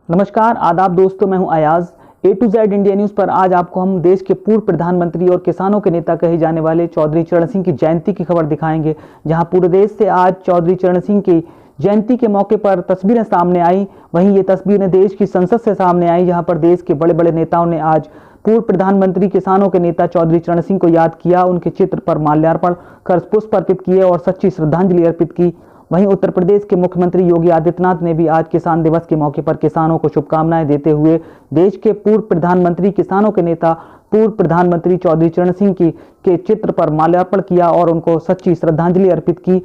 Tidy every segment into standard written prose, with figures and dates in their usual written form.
नमस्कार, आदाब दोस्तों, मैं हूं Ayaz. A to Z India news पर आज आपको हम देश के पूर्व प्रधानमंत्री और किसानों के नेता कहे जाने वाले चौधरी चरण सिंह की जयंती की खबर दिखाएंगे। जहां पूरे देश से आज चौधरी चरण सिंह की जयंती के मौके पर तस्वीरें सामने आई, वहीं ये तस्वीरें देश की संसद से सामने आई, जहां पर देश के बड़े बड़े नेताओं ने आज पूर्व प्रधानमंत्री किसानों के नेता चौधरी चरण सिंह को याद किया, उनके चित्र पर माल्यार्पण कर पुष्प अर्पित किए और सच्ची श्रद्धांजलि अर्पित की। वहीं उत्तर प्रदेश के मुख्यमंत्री योगी आदित्यनाथ ने भी आज किसान दिवस के मौके पर किसानों को शुभकामनाएं देते हुए देश के पूर्व प्रधानमंत्री किसानों के नेता पूर्व प्रधानमंत्री चौधरी चरण सिंह के चित्र पर माल्यार्पण किया और उनको सच्ची श्रद्धांजलि अर्पित की।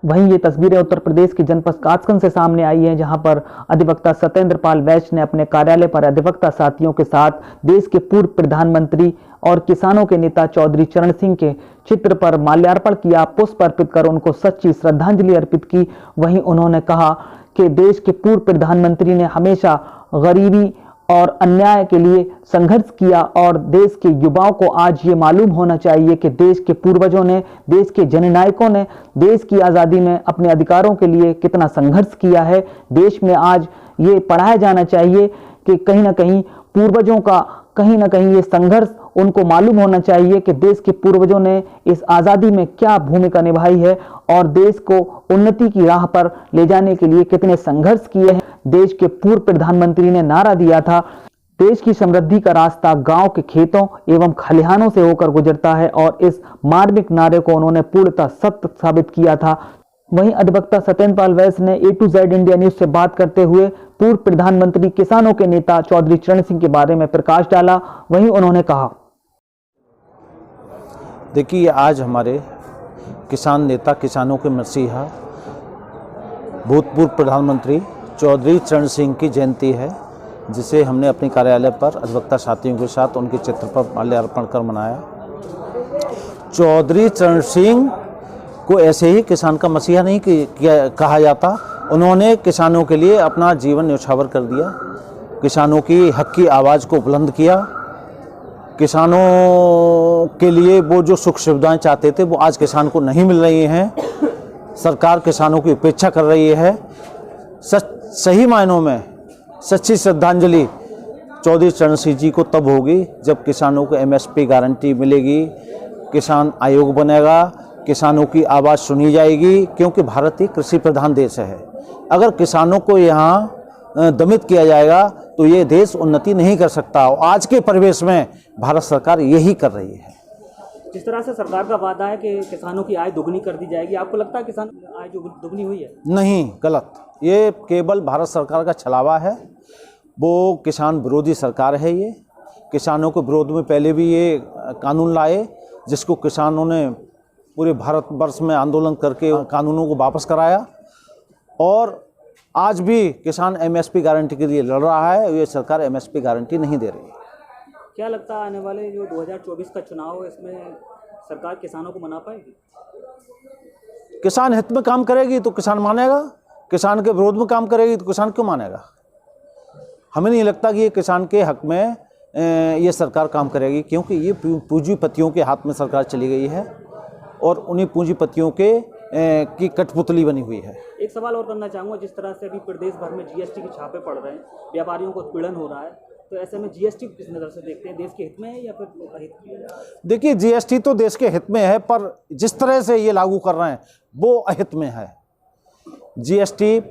वहीं ये तस्वीरें उत्तर प्रदेश के जनपद कासगंज से सामने आई हैं, जहां पर अधिवक्ता सत्येंद्र पाल वैश्य ने अपने कार्यालय पर अधिवक्ता साथियों के साथ देश के पूर्व प्रधानमंत्री और किसानों के नेता चौधरी चरण सिंह के चित्र पर माल्यार्पण किया, पुष्प अर्पित कर उनको सच्ची श्रद्धांजलि अर्पित की। वहीं उन्होंने कहा कि देश के पूर्व प्रधानमंत्री ने हमेशा गरीबी और अन्याय के लिए संघर्ष किया और देश के युवाओं को आज ये मालूम होना चाहिए कि देश के पूर्वजों ने, देश के जननायकों ने देश की आज़ादी में अपने अधिकारों के लिए कितना संघर्ष किया है। देश में आज ये पढ़ाया जाना चाहिए कि कहीं ना कहीं पूर्वजों का कहीं ना कहीं ये संघर्ष उनको मालूम होना चाहिए कि देश के पूर्वजों ने इस आज़ादी में क्या भूमिका निभाई है और देश को उन्नति की राह पर ले जाने के लिए कितने संघर्ष किए हैं। देश के पूर्व प्रधानमंत्री ने नारा दिया था, देश की समृद्धि का रास्ता गांव के खेतों एवं खलिहानों से होकर गुजरता है, और इस मार्मिक नारे को उन्होंने पूर्णतः सत्य साबित किया था। वहीं अधिवक्ता सत्येंद्र पाल वैश्य ने A to Z India news से बात करते हुए पूर्व प्रधानमंत्री किसानों के नेता चौधरी चरण सिंह के बारे में प्रकाश डाला। वहीं उन्होंने कहा, देखिए, आज हमारे किसान नेता, किसानों के मसीहा, भूतपूर्व प्रधानमंत्री चौधरी चरण सिंह की जयंती है, जिसे हमने अपने कार्यालय पर अधिवक्ता साथियों के साथ उनके चित्र पर माल्यार्पण कर मनाया। चौधरी चरण सिंह को ऐसे ही किसान का मसीहा नहीं कहा जाता। उन्होंने किसानों के लिए अपना जीवन न्यौछावर कर दिया, किसानों की हक की आवाज़ को बुलंद किया। किसानों के लिए वो जो सुख सुविधाएं चाहते थे वो आज किसान को नहीं मिल रही हैं। सरकार किसानों की उपेक्षा कर रही है। सही मायनों में सच्ची श्रद्धांजलि चौधरी चरण सिंह जी को तब होगी जब किसानों को MSP गारंटी मिलेगी, किसान आयोग बनेगा, किसानों की आवाज़ सुनी जाएगी, क्योंकि भारत एक कृषि प्रधान देश है। अगर किसानों को यहाँ दमित किया जाएगा तो ये देश उन्नति नहीं कर सकता। आज के परिवेश में भारत सरकार यही कर रही है। जिस तरह से सरकार का वादा है कि किसानों की आय दोगुनी कर दी जाएगी, आपको लगता है किसान आय जो दोगुनी हुई है? नहीं, गलत। ये केवल भारत सरकार का छलावा है। वो किसान विरोधी सरकार है। ये किसानों के विरोध में पहले भी ये कानून लाए, जिसको किसानों ने पूरे भारतवर्ष में आंदोलन करके कानूनों को वापस कराया, और आज भी किसान MSP गारंटी के लिए लड़ रहा है। ये सरकार MSP गारंटी नहीं दे रही है। क्या लगता है आने वाले जो 2024 का चुनाव है, इसमें सरकार किसानों को मना पाएगी? किसान हित में काम करेगी तो किसान मानेगा, किसान के विरोध में काम करेगी तो किसान क्यों मानेगा? हमें नहीं लगता कि ये किसान के हक में ये सरकार काम करेगी, क्योंकि ये पूंजीपतियों के हाथ में सरकार चली गई है और उन्हीं पूंजीपतियों की कठपुतली बनी हुई है। एक सवाल और करना चाहूँगा, जिस तरह से अभी प्रदेश भर में GST के छापे पड़ रहे हैं, व्यापारियों को उत्पीड़न हो रहा है, तो ऐसे में GST किस नज़र से देखते हैं? देश के हित में है या फिर अहित में? देखिए, GST तो देश के हित में है, पर जिस तरह से ये लागू कर रहे हैं वो अहित में है। GST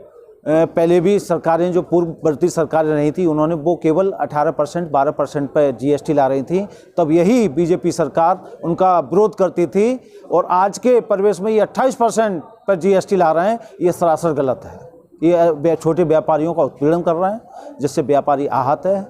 पहले भी सरकारें, जो पूर्ववर्ती सरकारें रही थी, उन्होंने वो केवल 18% 12% पर GST ला रही थी। तब यही BJP सरकार उनका विरोध करती थी, और आज के परिवेश में ये 28% पर GST ला रहे हैं। ये सरासर गलत है। ये छोटे व्यापारियों का उत्पीड़न कर रहे हैं, जिससे व्यापारी आहत है।